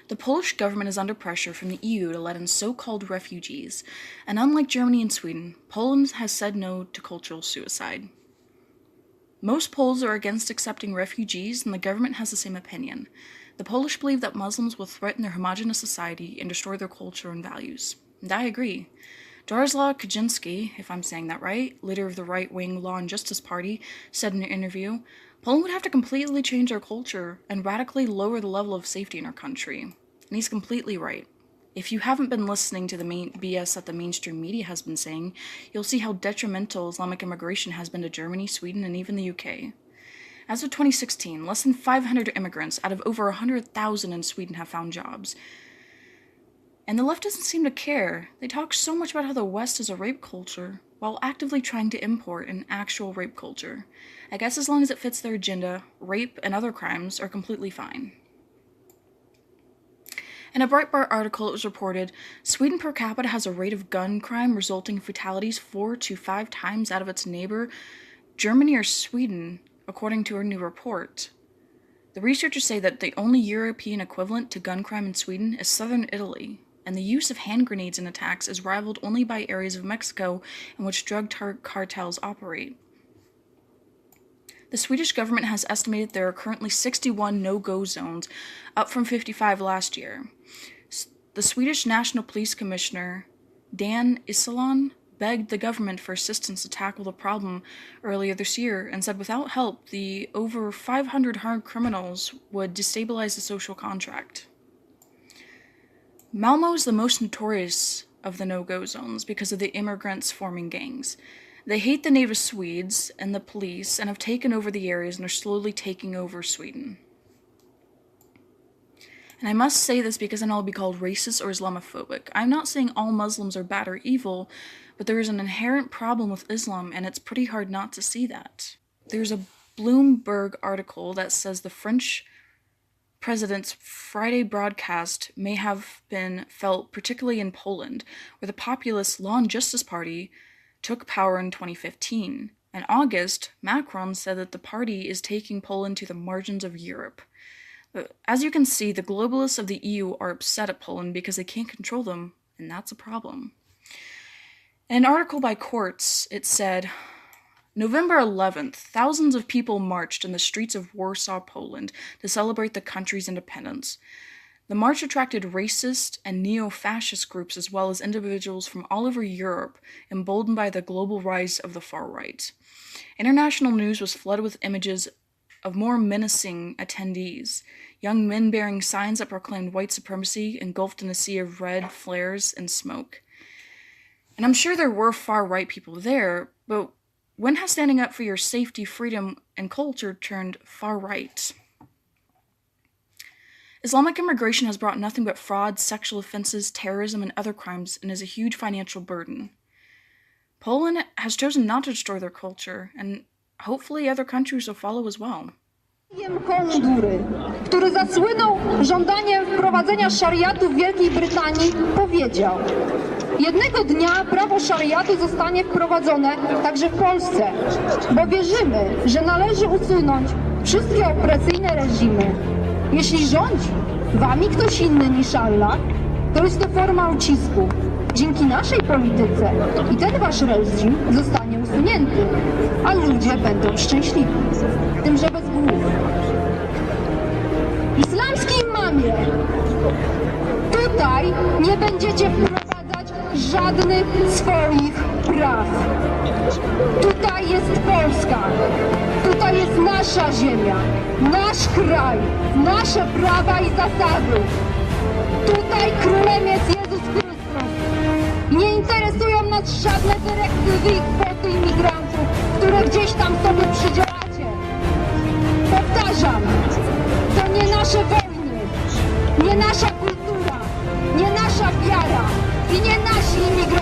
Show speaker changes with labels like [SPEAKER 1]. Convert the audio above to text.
[SPEAKER 1] The Polish government is under pressure from the EU to let in so-called refugees, and unlike Germany and Sweden, Poland has said no to cultural suicide. Most Poles are against accepting refugees, and the government has the same opinion. The Polish believe that Muslims will threaten their homogeneous society and destroy their culture and values. And I agree. Jaroslaw Kaczynski, if I'm saying that right, leader of the right-wing Law and Justice Party, said in an interview, Poland would have to completely change our culture and radically lower the level of safety in our country. And he's completely right. If you haven't been listening to the BS that the mainstream media has been saying, you'll see how detrimental Islamic immigration has been to Germany, Sweden, and even the UK. As of 2016, less than 500 immigrants out of over 100,000 in Sweden have found jobs. And the left doesn't seem to care. They talk so much about how the West is a rape culture, while actively trying to import an actual rape culture. I guess as long as it fits their agenda, rape and other crimes are completely fine. In a Breitbart article, it was reported, Sweden per capita has a rate of gun crime resulting in fatalities 4 to 5 times out of its neighbor, Germany or Sweden, according to a new report. The researchers say that the only European equivalent to gun crime in Sweden is southern Italy, and the use of hand grenades in attacks is rivaled only by areas of Mexico in which drug cartels operate. The Swedish government has estimated there are currently 61 no-go zones, up from 55 last year. The Swedish National Police Commissioner, Dan Iselin, begged the government for assistance to tackle the problem earlier this year and said without help, the over 500 hard criminals would destabilize the social contract. Malmö is the most notorious of the no-go zones because of the immigrants forming gangs. They hate the native Swedes and the police and have taken over the areas and are slowly taking over Sweden. And I must say this because I know I'll be called racist or Islamophobic. I'm not saying all Muslims are bad or evil, but there is an inherent problem with Islam, and it's pretty hard not to see that. There's a Bloomberg article that says the French president's Friday broadcast may have been felt particularly in Poland, where the populist Law and Justice Party took power in 2015. In August, Macron said that the party is taking Poland to the margins of Europe. As you can see, the globalists of the EU are upset at Poland because they can't control them, and that's a problem. In an article by Quartz, it said, November 11th, thousands of people marched in the streets of Warsaw, Poland, to celebrate the country's independence. The march attracted racist and neo-fascist groups as well as individuals from all over Europe, emboldened by the global rise of the far right. International news was flooded with images of more menacing attendees, young men bearing signs that proclaimed white supremacy engulfed in a sea of red flares and smoke. And I'm sure there were far-right people there, but when has standing up for your safety, freedom, and culture turned far-right? Islamic immigration has brought nothing but fraud, sexual offenses, terrorism, and other crimes, and is a huge financial burden. Poland has chosen not to destroy their culture, and hopefully other countries will follow as well.
[SPEAKER 2] Hondury, który zasłynął żądaniem wprowadzenia szariatu w Wielkiej Brytanii, powiedział: jednego dnia prawo szariatu zostanie wprowadzone także w Polsce, bo wierzymy, że należy usunąć wszystkie opresyjne reżimy. Jeśli rządzi wami ktoś inny niż Allah, to jest to forma ucisku. Dzięki naszej polityce i ten wasz reżim zostanie usunięty, a ludzie będą szczęśliwi. Tymże bez głów. Islamskiej mamie, tutaj nie będziecie wprowadzać żadnych swoich praw. Tutaj jest Polska. Tutaj jest nasza ziemia, nasz kraj, nasze prawa i zasady. Tutaj królem jest Jezus Chrystus. Nie interesują nas żadne dyrektywy i kwoty imigrantów, które gdzieś tam sobie przydzielacie. Powtarzam, to nie nasze wojny, nie nasza kultura, nie nasza wiara i nie nasi imigranci.